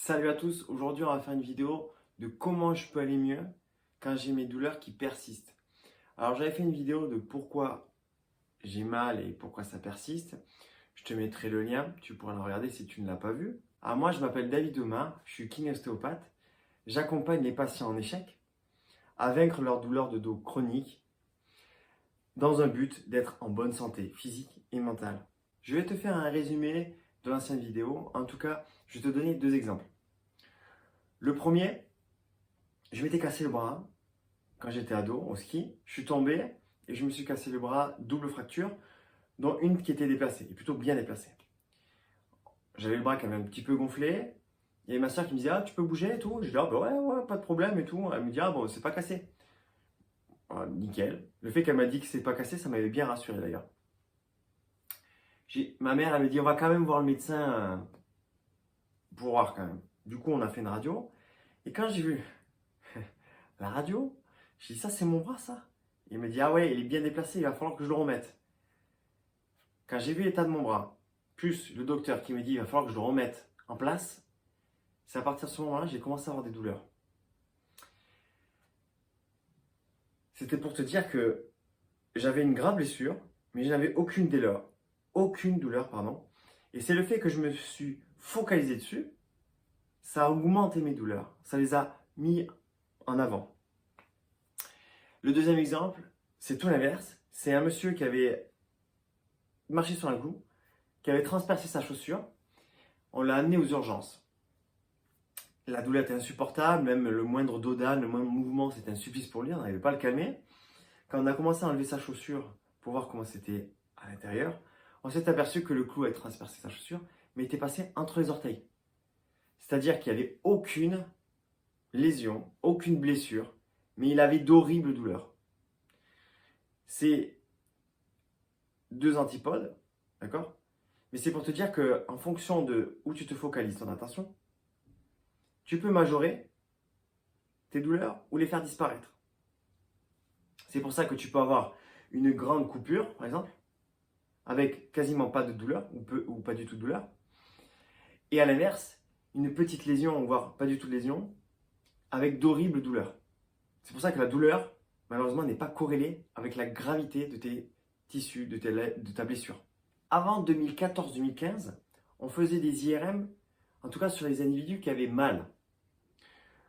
Salut à tous, aujourd'hui on va faire une vidéo de comment je peux aller mieux quand j'ai mes douleurs qui persistent. Alors j'avais fait une vidéo de pourquoi j'ai mal et pourquoi ça persiste. Je te mettrai le lien, tu pourras le regarder si tu ne l'as pas vu. Alors moi je m'appelle David Omar, je suis kiné-ostéopathe. J'accompagne les patients en échec à vaincre leurs douleurs de dos chroniques dans un but d'être en bonne santé physique et mentale. Je vais te faire un résumé de l'ancienne vidéo. En tout cas, je vais te donner deux exemples. Le premier, je m'étais cassé le bras quand j'étais ado au ski. Je suis tombé et je me suis cassé le bras, double fracture, dont une qui était déplacée, et plutôt bien déplacée. J'avais le bras qui avait un petit peu gonflé. Il y avait ma soeur qui me disait: ah, tu peux bouger et tout. Je dis: ah, bah ouais, pas de problème et tout. Elle me dit: ah, bon, c'est pas cassé. Ah, nickel. Le fait qu'elle m'a dit que c'est pas cassé, ça m'avait bien rassuré d'ailleurs. Ma mère, elle me dit: on va quand même voir le médecin pour voir quand même. Du coup, on a fait une radio. Et quand j'ai vu la radio, j'ai dit: ça, c'est mon bras, ça. Il me dit: ah ouais, il est bien déplacé, il va falloir que je le remette. Quand j'ai vu l'état de mon bras, plus le docteur qui me dit: il va falloir que je le remette en place, c'est à partir de ce moment-là que j'ai commencé à avoir des douleurs. C'était pour te dire que j'avais une grave blessure, mais je n'avais aucune douleur, pardon. Et c'est le fait que je me suis focalisé dessus, ça a augmenté mes douleurs, ça les a mis en avant. Le deuxième exemple, c'est tout l'inverse. C'est un monsieur qui avait marché sur un clou, qui avait transpercé sa chaussure. On l'a amené aux urgences. La douleur était insupportable, même le moindre dodane, le moindre mouvement, c'était un supplice pour lui, on n'arrivait pas à le calmer. Quand on a commencé à enlever sa chaussure pour voir comment c'était à l'intérieur, on s'est aperçu que le clou avait transpercé sa chaussure, mais était passé entre les orteils. C'est-à-dire qu'il n'y avait aucune lésion, aucune blessure, mais il avait d'horribles douleurs. C'est deux antipodes, d'accord? Mais c'est pour te dire qu'en fonction de où tu te focalises ton attention, tu peux majorer tes douleurs ou les faire disparaître. C'est pour ça que tu peux avoir une grande coupure, par exemple, avec quasiment pas de douleur ou pas du tout de douleur. Et à l'inverse, une petite lésion, voire pas du tout de lésion, avec d'horribles douleurs. C'est pour ça que la douleur, malheureusement, n'est pas corrélée avec la gravité de tes tissus, de ta blessure. Avant 2014-2015, on faisait des IRM, en tout cas sur les individus qui avaient mal.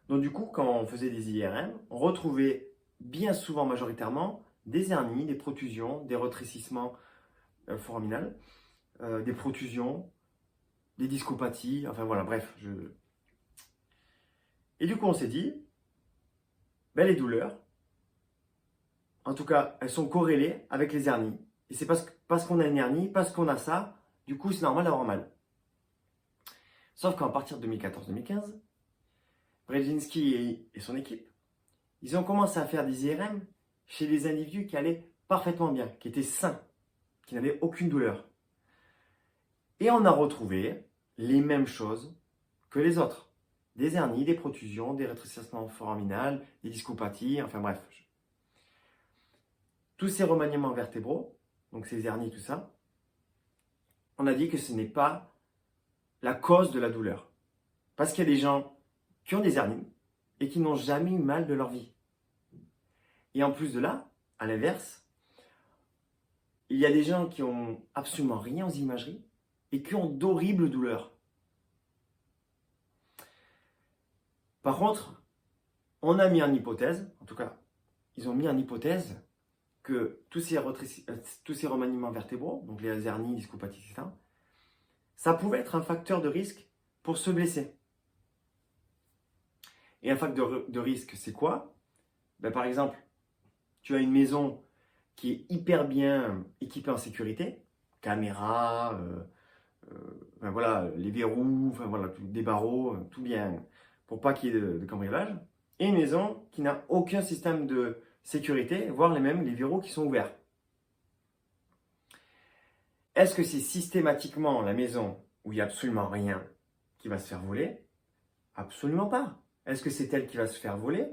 Donc du coup, quand on faisait des IRM, on retrouvait bien souvent, majoritairement, des hernies, des protrusions, des rétrécissements foraminaux, des protrusions, des discopathies, enfin voilà, bref. Et du coup, on s'est dit, les douleurs, en tout cas, elles sont corrélées avec les hernies. Et c'est parce qu'on a une hernie, parce qu'on a ça, du coup, c'est normal d'avoir mal. Sauf qu'à partir de 2014-2015, Brzezinski et son équipe, ils ont commencé à faire des IRM chez des individus qui allaient parfaitement bien, qui étaient sains, qui n'avaient aucune douleur. Et on a retrouvé les mêmes choses que les autres. Des hernies, des protrusions, des rétrécissements foraminaux, des discopathies, enfin bref. Tous ces remaniements vertébraux, donc ces hernies, tout ça, on a dit que ce n'est pas la cause de la douleur. Parce qu'il y a des gens qui ont des hernies et qui n'ont jamais eu mal de leur vie. Et en plus de là, à l'inverse, il y a des gens qui ont absolument rien aux imageries et qui ont d'horribles douleurs. Par contre, on a mis en hypothèse, en tout cas, ils ont mis en hypothèse que tous ces remaniements vertébraux, donc les hernies, les discopathies, etc., ça pouvait être un facteur de risque pour se blesser. Et un facteur de risque, c'est quoi? Par exemple, tu as une maison qui est hyper bien équipée en sécurité, caméra, voilà, les verrous, voilà, des barreaux, tout bien, pour pas qu'il y ait de cambriolage. Et une maison qui n'a aucun système de sécurité, voire les verrous qui sont ouverts. Est-ce que c'est systématiquement la maison où il n'y a absolument rien qui va se faire voler? Absolument pas. Est-ce que c'est elle qui va se faire voler?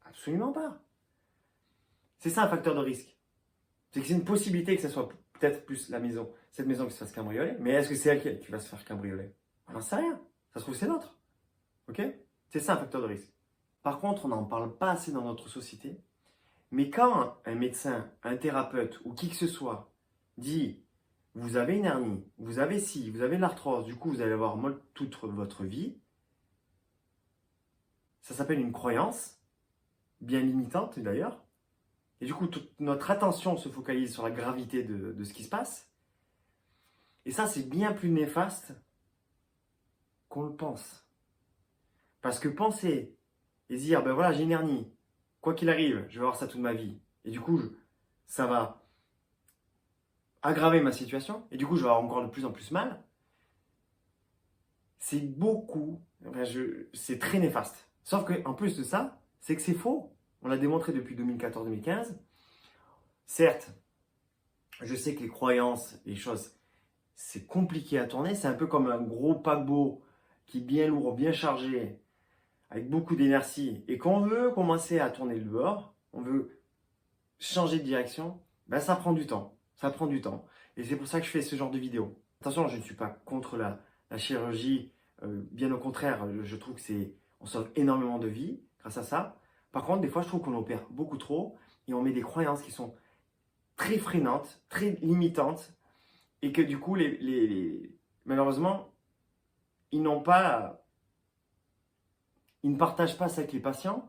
Absolument pas. C'est ça un facteur de risque. C'est que c'est une possibilité que ce soit peut-être plus cette maison qui se fasse cambrioler, mais est-ce que c'est elle qui va se faire cambrioler? On n'en sait rien. Ça se trouve, c'est l'autre. Ok? C'est ça un facteur de risque. Par contre, on n'en parle pas assez dans notre société. Mais quand un médecin, un thérapeute ou qui que ce soit dit vous avez une hernie, vous avez ci, vous avez de l'arthrose, du coup vous allez avoir mal toute votre vie, ça s'appelle une croyance, bien limitante d'ailleurs. Et du coup, toute notre attention se focalise sur la gravité de ce qui se passe. Et ça, c'est bien plus néfaste qu'on le pense. Parce que penser et dire, ben voilà, j'ai une hernie, quoi qu'il arrive, je vais avoir ça toute ma vie. Et du coup, ça va aggraver ma situation. Et du coup, je vais avoir encore de plus en plus mal. C'est beaucoup, c'est très néfaste. Sauf qu'en plus de ça, c'est que c'est faux. On l'a démontré depuis 2014-2015. Certes, je sais que les croyances, les choses, c'est compliqué à tourner. C'est un peu comme un gros paquebot qui est bien lourd, bien chargé, avec beaucoup d'énergie. Et quand on veut commencer à tourner le bord, on veut changer de direction, ben ça prend du temps. Ça prend du temps. Et c'est pour ça que je fais ce genre de vidéo. Attention, je ne suis pas contre la chirurgie. Bien au contraire, je trouve que on sauve énormément de vies grâce à ça. Par contre, des fois, je trouve qu'on opère beaucoup trop et on met des croyances qui sont très freinantes, très limitantes et que du coup, malheureusement, ils ne partagent pas ça avec les patients.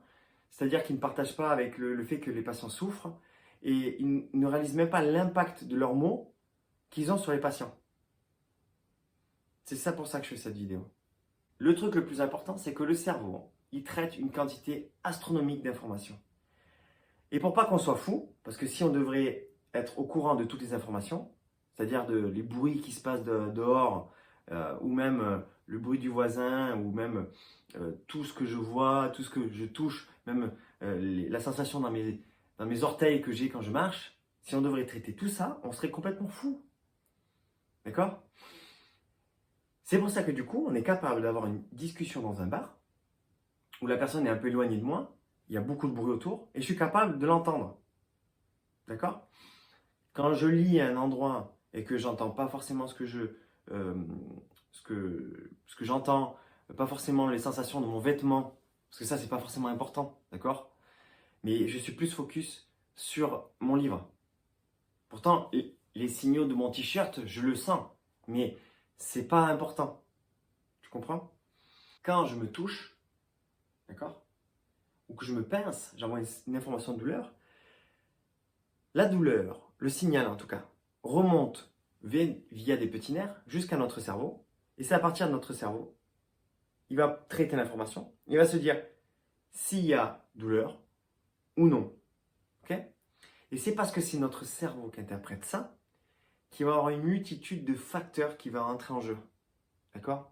C'est-à-dire qu'ils ne partagent pas avec le fait que les patients souffrent et ils ne réalisent même pas l'impact de leurs mots qu'ils ont sur les patients. C'est ça pour ça que je fais cette vidéo. Le truc le plus important, c'est que le cerveau, il traite une quantité astronomique d'informations. Et pour pas qu'on soit fou, parce que si on devrait être au courant de toutes les informations, c'est-à-dire les bruits qui se passent dehors, ou même le bruit du voisin, ou même tout ce que je vois, tout ce que je touche, même la sensation dans mes orteils que j'ai quand je marche, si on devrait traiter tout ça, on serait complètement fou. D'accord? C'est pour ça que du coup, on est capable d'avoir une discussion dans un bar, où la personne est un peu éloignée de moi, il y a beaucoup de bruit autour, et je suis capable de l'entendre. D'accord? Quand je lis à un endroit et que j'entends pas forcément ce que j'entends, pas forcément les sensations de mon vêtement, parce que ça, c'est pas forcément important, d'accord? Mais je suis plus focus sur mon livre. Pourtant, les signaux de mon t-shirt, je le sens, mais c'est pas important. Tu comprends? Quand je me touche, d'accord? Ou que je me pince, j'envoie une information de douleur. La douleur, le signal en tout cas, remonte via des petits nerfs jusqu'à notre cerveau. Et c'est à partir de notre cerveau, il va traiter l'information. Il va se dire s'il y a douleur ou non. Okay? Et c'est parce que c'est notre cerveau qui interprète ça qu'il va y avoir une multitude de facteurs qui vont entrer en jeu. D'accord?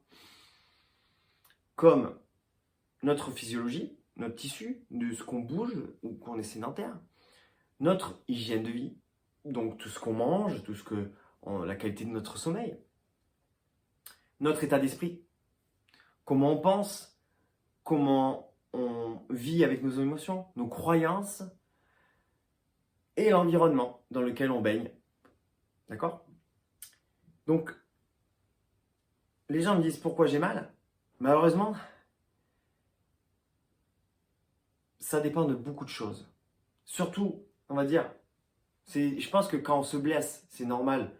Comme notre physiologie, notre tissu, de ce qu'on bouge ou qu'on est sédentaire, notre hygiène de vie, donc tout ce qu'on mange, la qualité de notre sommeil, notre état d'esprit, comment on pense, comment on vit avec nos émotions, nos croyances et l'environnement dans lequel on baigne. D'accord? Donc, les gens me disent pourquoi j'ai mal. Malheureusement, ça dépend de beaucoup de choses. Surtout, on va dire, je pense que quand on se blesse, c'est normal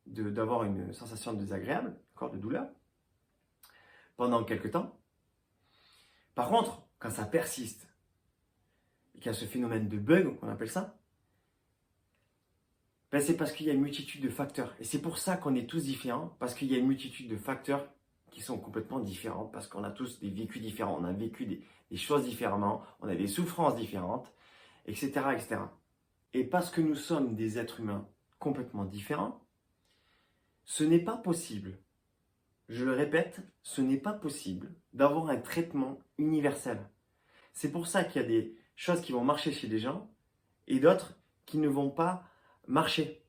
d'avoir une sensation désagréable, de douleur, pendant quelques temps. Par contre, quand ça persiste, et qu'il y a ce phénomène de bug, on appelle ça, ben c'est parce qu'il y a une multitude de facteurs. Et c'est pour ça qu'on est tous différents, parce qu'il y a une multitude de facteurs qui sont complètement différents, parce qu'on a tous des vécus différents, on a vécu des choses différemment, on a des souffrances différentes, etc., etc. Et parce que nous sommes des êtres humains complètement différents, ce n'est pas possible, je le répète, ce n'est pas possible d'avoir un traitement universel. C'est pour ça qu'il y a des choses qui vont marcher chez des gens et d'autres qui ne vont pas marcher.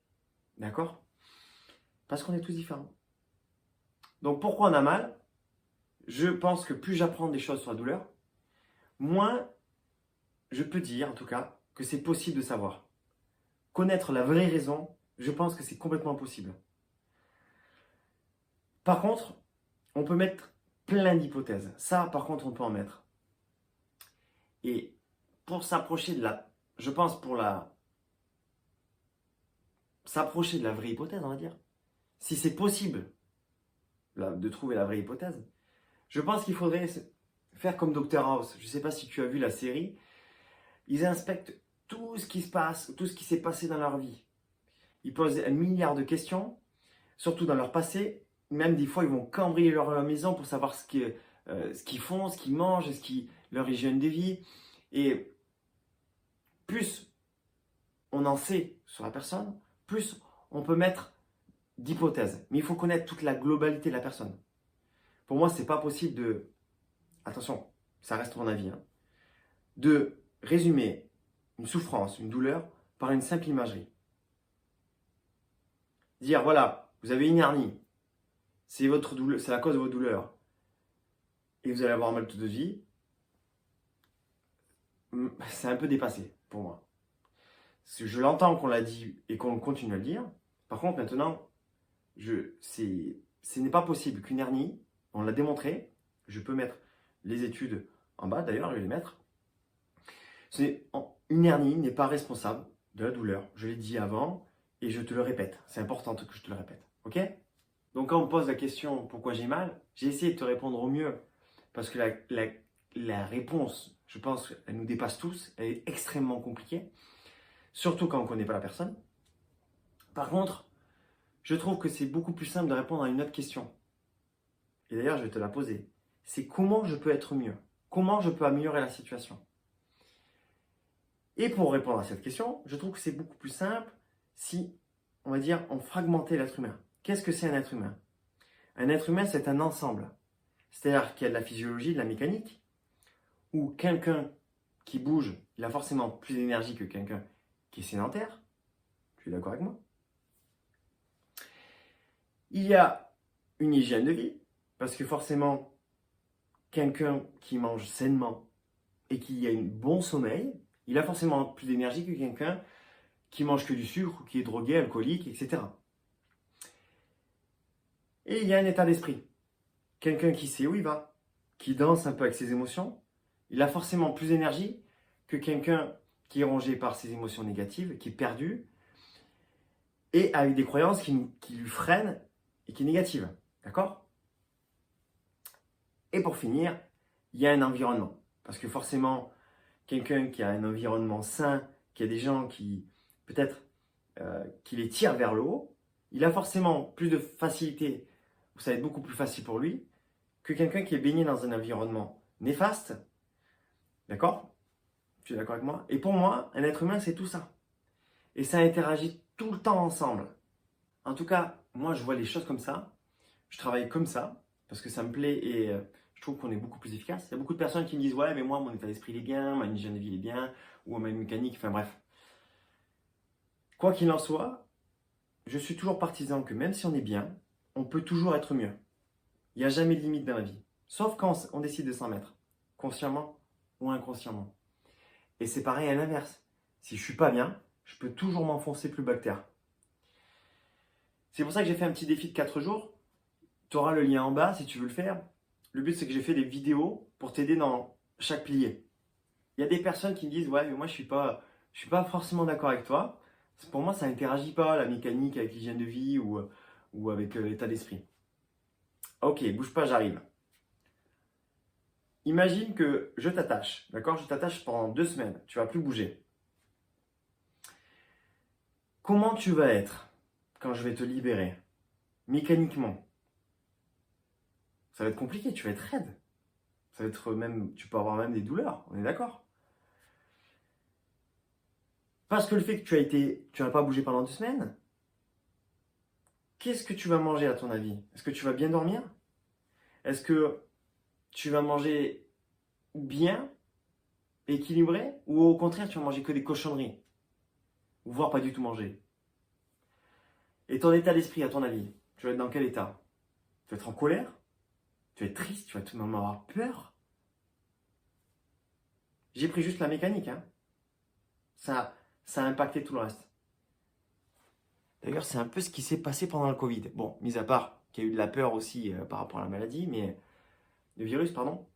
D'accord? Parce qu'on est tous différents. Donc pourquoi on a mal? Je pense que plus j'apprends des choses sur la douleur, moins je peux dire en tout cas que c'est possible de savoir. Connaître la vraie raison, je pense que c'est complètement possible. Par contre, on peut mettre plein d'hypothèses. Ça, par contre, on peut en mettre. Et pour s'approcher de la... Je pense s'approcher de la vraie hypothèse, on va dire. Si c'est possible de trouver la vraie hypothèse, je pense qu'il faudrait faire comme Dr House. Je ne sais pas si tu as vu la série. Ils inspectent tout ce qui se passe, tout ce qui s'est passé dans leur vie. Ils posent 1 milliard de questions, surtout dans leur passé. Même des fois, ils vont cambrioler leur maison pour savoir ce qu'ils font, ce qu'ils mangent, leur hygiène de vie. Et plus on en sait sur la personne, plus on peut mettre d'hypothèses. Mais il faut connaître toute la globalité de la personne. Pour moi, ce n'est pas possible de... Attention, ça reste mon avis. De résumer une souffrance, une douleur, par une simple imagerie. Dire, voilà, vous avez une hernie. C'est la cause de votre douleur. Et vous allez avoir mal toute votre vie. C'est un peu dépassé pour moi. Je l'entends qu'on l'a dit et qu'on continue à le dire. Par contre, maintenant, ce n'est pas possible qu'une hernie, on l'a démontré, je peux mettre les études en bas, d'ailleurs, je vais les mettre. Une hernie n'est pas responsable de la douleur. Je l'ai dit avant et je te le répète. C'est important que je te le répète. Ok ? Donc, quand on me pose la question pourquoi j'ai mal, j'ai essayé de te répondre au mieux parce que la réponse, je pense, elle nous dépasse tous. Elle est extrêmement compliquée, surtout quand on ne connaît pas la personne. Par contre, je trouve que c'est beaucoup plus simple de répondre à une autre question. Et d'ailleurs, je vais te la poser. C'est comment je peux être mieux ? Comment je peux améliorer la situation ? Et pour répondre à cette question, je trouve que c'est beaucoup plus simple si, on va dire, on fragmentait l'être humain. Qu'est-ce que c'est un être humain ? Un être humain, c'est un ensemble. C'est-à-dire qu'il y a de la physiologie, de la mécanique, où quelqu'un qui bouge, il a forcément plus d'énergie que quelqu'un qui est sédentaire. Tu es d'accord avec moi ? Il y a une hygiène de vie, parce que forcément, quelqu'un qui mange sainement et qui a un bon sommeil, il a forcément plus d'énergie que quelqu'un qui mange que du sucre, qui est drogué, alcoolique, etc. Et il y a un état d'esprit. Quelqu'un qui sait où il va, qui danse un peu avec ses émotions, il a forcément plus d'énergie que quelqu'un qui est rongé par ses émotions négatives, qui est perdu, et avec des croyances qui lui freinent et qui est négative. D'accord ? Et pour finir, il y a un environnement. Parce que forcément, quelqu'un qui a un environnement sain, qui a des gens qui, peut-être, qui les tirent vers le haut, il a forcément plus de facilité, ça va être beaucoup plus facile pour lui, que quelqu'un qui est baigné dans un environnement néfaste. D'accord ? Tu es d'accord avec moi ? Et pour moi, un être humain, c'est tout ça. Et ça interagit tout le temps ensemble. En tout cas, moi, je vois les choses comme ça. Je travaille comme ça, parce que ça me plaît et je trouve qu'on est beaucoup plus efficace. Il y a beaucoup de personnes qui me disent « Ouais, mais moi, mon état d'esprit il est bien, ma hygiène de vie il est bien, ou ma mécanique, enfin bref. » Quoi qu'il en soit, je suis toujours partisan que même si on est bien, on peut toujours être mieux. Il n'y a jamais de limite dans la vie. Sauf quand on décide de s'en mettre, consciemment ou inconsciemment. Et c'est pareil à l'inverse. Si je ne suis pas bien, je peux toujours m'enfoncer plus bas que terre. C'est pour ça que j'ai fait un petit défi de 4 jours. Tu auras le lien en bas si tu veux le faire. Le but, c'est que j'ai fait des vidéos pour t'aider dans chaque pilier. Il y a des personnes qui me disent « Ouais, mais moi, je suis pas forcément d'accord avec toi. Pour moi, ça n'interagit pas, la mécanique avec l'hygiène de vie ou avec l'état d'esprit. » Ok, bouge pas, j'arrive. Imagine que je t'attache, d'accord ? Je t'attache pendant 2 semaines. Tu ne vas plus bouger. Comment tu vas être quand je vais te libérer ? Mécaniquement. Ça va être compliqué, tu vas être raide. Ça va être même, tu peux avoir même des douleurs, on est d'accord ? Parce que le fait que tu n'as pas bougé pendant 2 semaines, qu'est-ce que tu vas manger à ton avis ? Est-ce que tu vas bien dormir ? Est-ce que tu vas manger bien, équilibré, ou au contraire tu vas manger que des cochonneries ? Ou voire pas du tout manger ? Et ton état d'esprit, à ton avis, tu vas être dans quel état ? Tu vas être en colère ? Tu vas être triste ? Tu vas tout de même avoir peur ? J'ai pris juste la mécanique, hein. Ça a impacté tout le reste. D'ailleurs, c'est un peu ce qui s'est passé pendant le Covid. Bon, mis à part qu'il y a eu de la peur aussi par rapport à la maladie, mais le virus, pardon.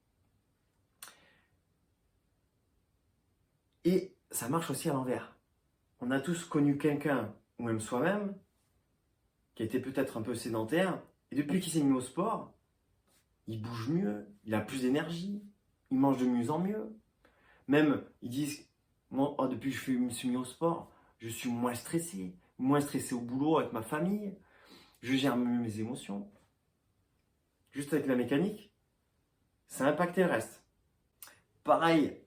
Et ça marche aussi à l'envers. On a tous connu quelqu'un, ou même soi-même, qui était peut-être un peu sédentaire, et depuis qu'il s'est mis au sport, il bouge mieux, il a plus d'énergie, il mange de mieux en mieux. Même, ils disent, moi, oh, depuis que je me suis mis au sport, je suis moins stressé au boulot avec ma famille, je gère mieux mes émotions. Juste avec la mécanique, ça a impacté le reste. Pareil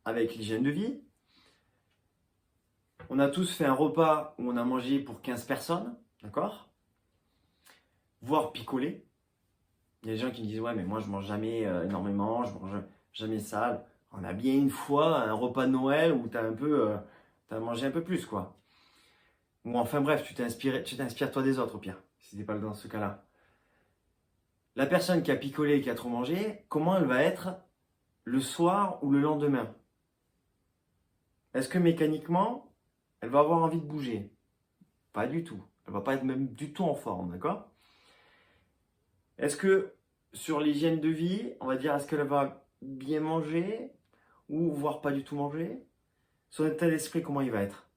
avec l'hygiène de vie. On a tous fait un repas où on a mangé pour 15 personnes, d'accord? Voire picoler. Il y a des gens qui me disent, ouais, mais moi je mange jamais énormément, je mange jamais sale. On a bien une fois un repas de Noël où tu as mangé un peu plus, quoi. Ou enfin bref, tu t'inspires toi des autres au pire, si t'es pas dans ce cas-là. La personne qui a picolé et qui a trop mangé, comment elle va être le soir ou le lendemain? Est-ce que mécaniquement, elle va avoir envie de bouger? Pas du tout. Elle va pas être même du tout en forme, d'accord? Est-ce que sur l'hygiène de vie, on va dire, est-ce qu'elle va bien manger ou voire pas du tout manger? Son état d'esprit, comment il va être?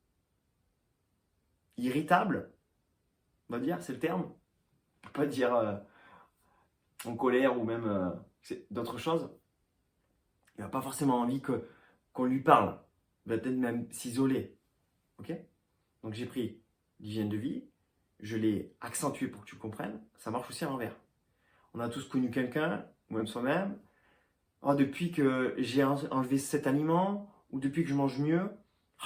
Irritable, on va dire, c'est le terme. On peut pas dire en colère ou même d'autres choses. Il n'a pas forcément envie qu'on lui parle. Il va peut-être même s'isoler. Ok? Donc j'ai pris l'hygiène de vie, je l'ai accentué pour que tu comprennes. Ça marche aussi à l'envers. On a tous connu quelqu'un, ou même soi-même. Oh, depuis que j'ai enlevé cet aliment, ou depuis que je mange mieux,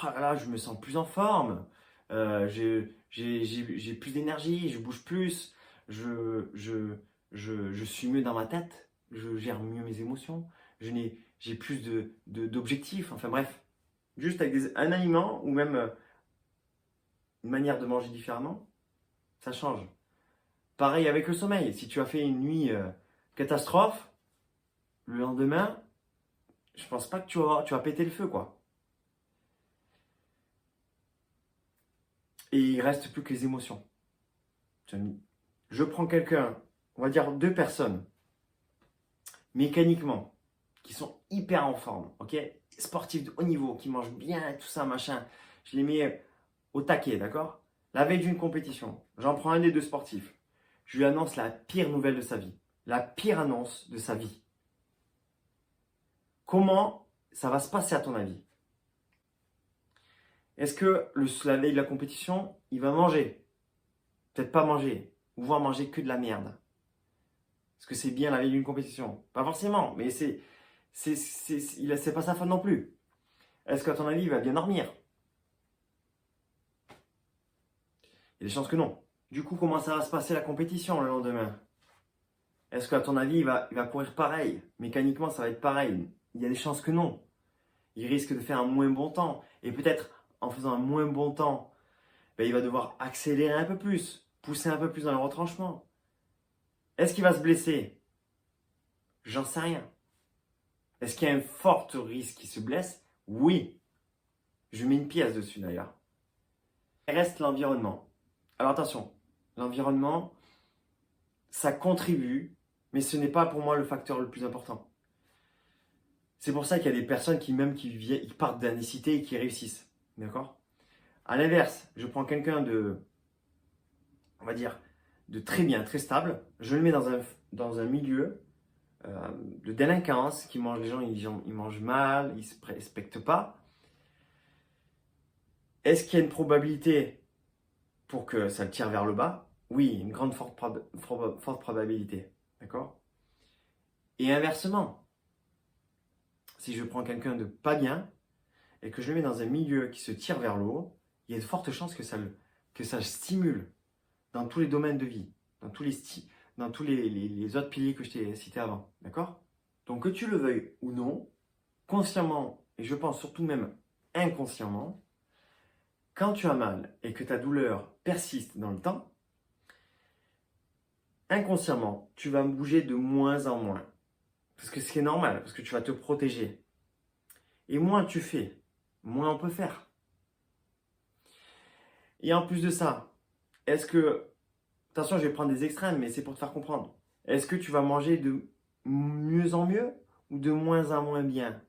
oh là, je me sens plus en forme. J'ai plus d'énergie, je bouge plus, je suis mieux dans ma tête, je gère mieux mes émotions, j'ai plus d'objectifs. Enfin bref, juste avec un aliment ou même une manière de manger différemment, ça change. Pareil avec le sommeil. Si tu as fait une nuit catastrophe, le lendemain, je pense pas que tu vas péter le feu, quoi. Et il reste plus que les émotions. Je prends quelqu'un, on va dire 2 personnes, mécaniquement, qui sont hyper en forme, ok? Sportifs de haut niveau, qui mangent bien et tout ça, machin. Je les mets au taquet, d'accord? La veille d'une compétition, j'en prends un des 2 sportifs. Je lui annonce la pire nouvelle de sa vie. La pire annonce de sa vie. Comment ça va se passer à ton avis? Est-ce que la veille de la compétition, il va manger? Peut-être pas manger, ou voire manger que de la merde. Est-ce que c'est bien la veille d'une compétition? Pas forcément, mais c'est pas sa faute non plus. Est-ce qu'à ton avis, il va bien dormir? Il y a des chances que non. Du coup, comment ça va se passer la compétition le lendemain? Est-ce qu'à ton avis, il va courir pareil? Mécaniquement, ça va être pareil. Il y a des chances que non. Il risque de faire un moins bon temps. Et peut-être, en faisant un moins bon temps, ben, il va devoir accélérer un peu plus, pousser un peu plus dans le retranchement. Est-ce qu'il va se blesser? J'en sais rien. Est-ce qu'il y a un fort risque qu'il se blesse? Oui. Je mets une pièce dessus d'ailleurs. Il reste l'environnement. Alors attention, l'environnement, ça contribue, mais ce n'est pas pour moi le facteur le plus important. C'est pour ça qu'il y a des personnes qui partent d'anicité et qui réussissent. D'accord? À l'inverse, je prends quelqu'un on va dire, de très bien, très stable, je le mets dans un milieu de délinquance, les gens ils mangent mal, ils ne se respectent pas. Est-ce qu'il y a une probabilité pour que ça le tire vers le bas? Oui, une forte probabilité. D'accord? Et inversement, si je prends quelqu'un de pas bien et que je le mets dans un milieu qui se tire vers le haut, il y a de fortes chances que ça le stimule dans tous les domaines de vie, dans tous les autres piliers que je t'ai cités avant. D'accord? Donc que tu le veuilles ou non, consciemment, et je pense surtout même inconsciemment, quand tu as mal et que ta douleur persiste dans le temps, inconsciemment, tu vas bouger de moins en moins. Parce que c'est normal, parce que tu vas te protéger. Et moins tu fais, moins on peut faire. Et en plus de ça, attention, je vais prendre des extrêmes, mais c'est pour te faire comprendre. Est-ce que tu vas manger mieux en mieux ou de moins en moins bien?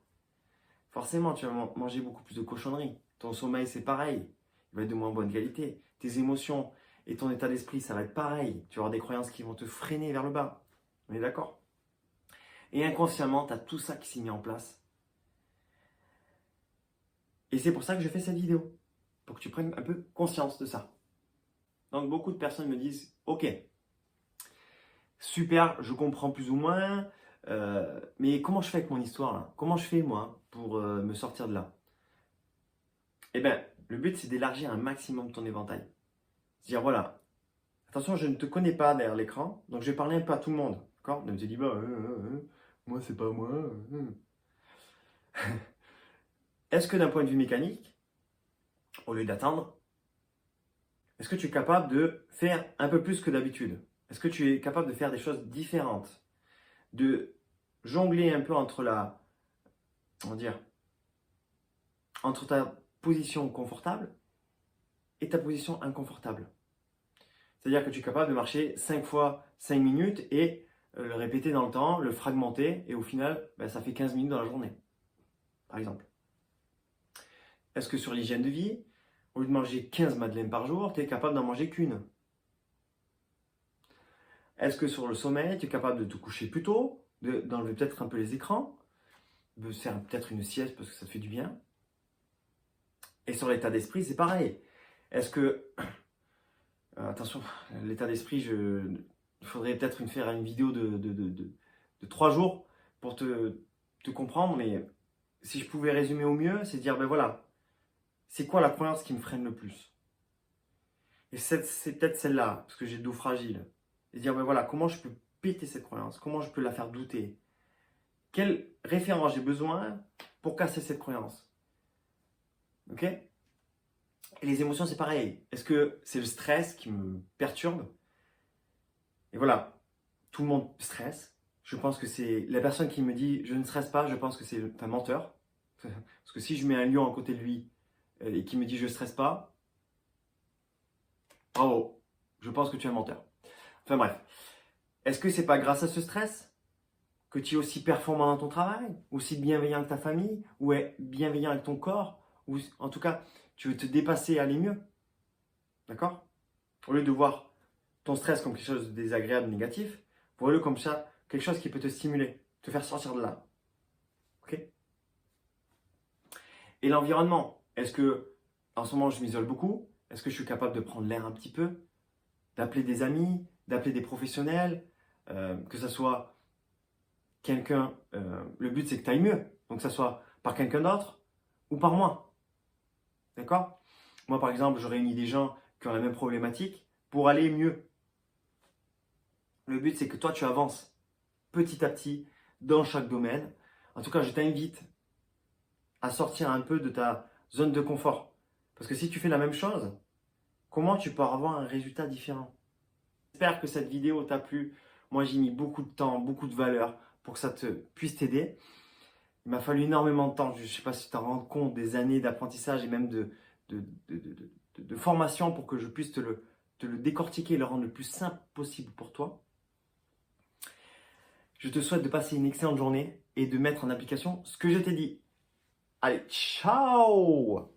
Forcément, tu vas manger beaucoup plus de cochonneries. Ton sommeil, c'est pareil. Il va être de moins bonne qualité. Tes émotions et ton état d'esprit, ça va être pareil. Tu vas avoir des croyances qui vont te freiner vers le bas. On est d'accord? Et inconsciemment, tu as tout ça qui s'est mis en place. Et c'est pour ça que je fais cette vidéo. Pour que tu prennes un peu conscience de ça. Donc, beaucoup de personnes me disent, ok, super, je comprends plus ou moins, mais comment je fais avec mon histoire là? Comment je fais moi pour me sortir de là? Eh bien, le but c'est d'élargir un maximum ton éventail. Dire voilà, attention, je ne te connais pas derrière l'écran, donc je vais parler un peu à tout le monde. D'accord? Ne me dis pas, moi c'est pas moi. Est-ce que d'un point de vue mécanique, au lieu d'attendre, est-ce que tu es capable de faire un peu plus que d'habitude? Est-ce que tu es capable de faire des choses différentes? De jongler un peu entre entre ta position confortable et ta position inconfortable. C'est-à-dire que tu es capable de marcher 5 fois 5 minutes et le répéter dans le temps, le fragmenter, et au final, ça fait 15 minutes dans la journée, par exemple. Est-ce que sur l'hygiène de vie, au lieu de manger 15 madeleines par jour, tu es capable d'en manger qu'une? Est-ce que sur le sommeil, tu es capable de te coucher plus tôt, d'enlever peut-être un peu les écrans, de faire peut-être une sieste parce que ça te fait du bien? Et sur l'état d'esprit, c'est pareil. Est-ce que, attention, l'état d'esprit, il faudrait peut-être faire une vidéo de 3 jours pour te comprendre, mais si je pouvais résumer au mieux, c'est dire, ben voilà, c'est quoi la croyance qui me freine le plus? Et c'est peut-être celle-là, parce que j'ai le dos fragile. Et dire, ben voilà, comment je peux péter cette croyance? Comment je peux la faire douter? Quelle référence j'ai besoin pour casser cette croyance? Ok? Et les émotions, c'est pareil. Est-ce que c'est le stress qui me perturbe? Et voilà, tout le monde stresse. Je pense que c'est la personne qui me dit je ne stresse pas, je pense que c'est un menteur. Parce que si je mets un lion à côté de lui et qui me dit je ne stresse pas, bravo, je pense que tu es un menteur. Enfin bref, est-ce que c'est pas grâce à ce stress que tu es aussi performant dans ton travail, aussi bienveillant avec ta famille, ou est bienveillant avec ton corps, ou en tout cas, tu veux te dépasser et aller mieux? D'accord? Au lieu de voir ton stress comme quelque chose de désagréable, négatif, vois-le comme ça, quelque chose qui peut te stimuler, te faire sortir de là. Ok? Et l'environnement, est-ce que, en ce moment, je m'isole beaucoup? Est-ce que je suis capable de prendre l'air un petit peu? D'appeler des amis, d'appeler des professionnels, que ce soit quelqu'un, le but c'est que tu ailles mieux, donc que ce soit par quelqu'un d'autre ou par moi. D'accord? Moi, par exemple, je réunis des gens qui ont la même problématique pour aller mieux. Le but, c'est que toi, tu avances petit à petit dans chaque domaine. En tout cas, je t'invite à sortir un peu de ta zone de confort. Parce que si tu fais la même chose, comment tu peux avoir un résultat différent? J'espère que cette vidéo t'a plu. Moi, j'ai mis beaucoup de temps, beaucoup de valeur pour que ça puisse t'aider. Il m'a fallu énormément de temps. Je ne sais pas si tu t'en rends compte, des années d'apprentissage et même de formation pour que je puisse te le décortiquer et le rendre le plus simple possible pour toi. Je te souhaite de passer une excellente journée et de mettre en application ce que je t'ai dit. Allez, ciao!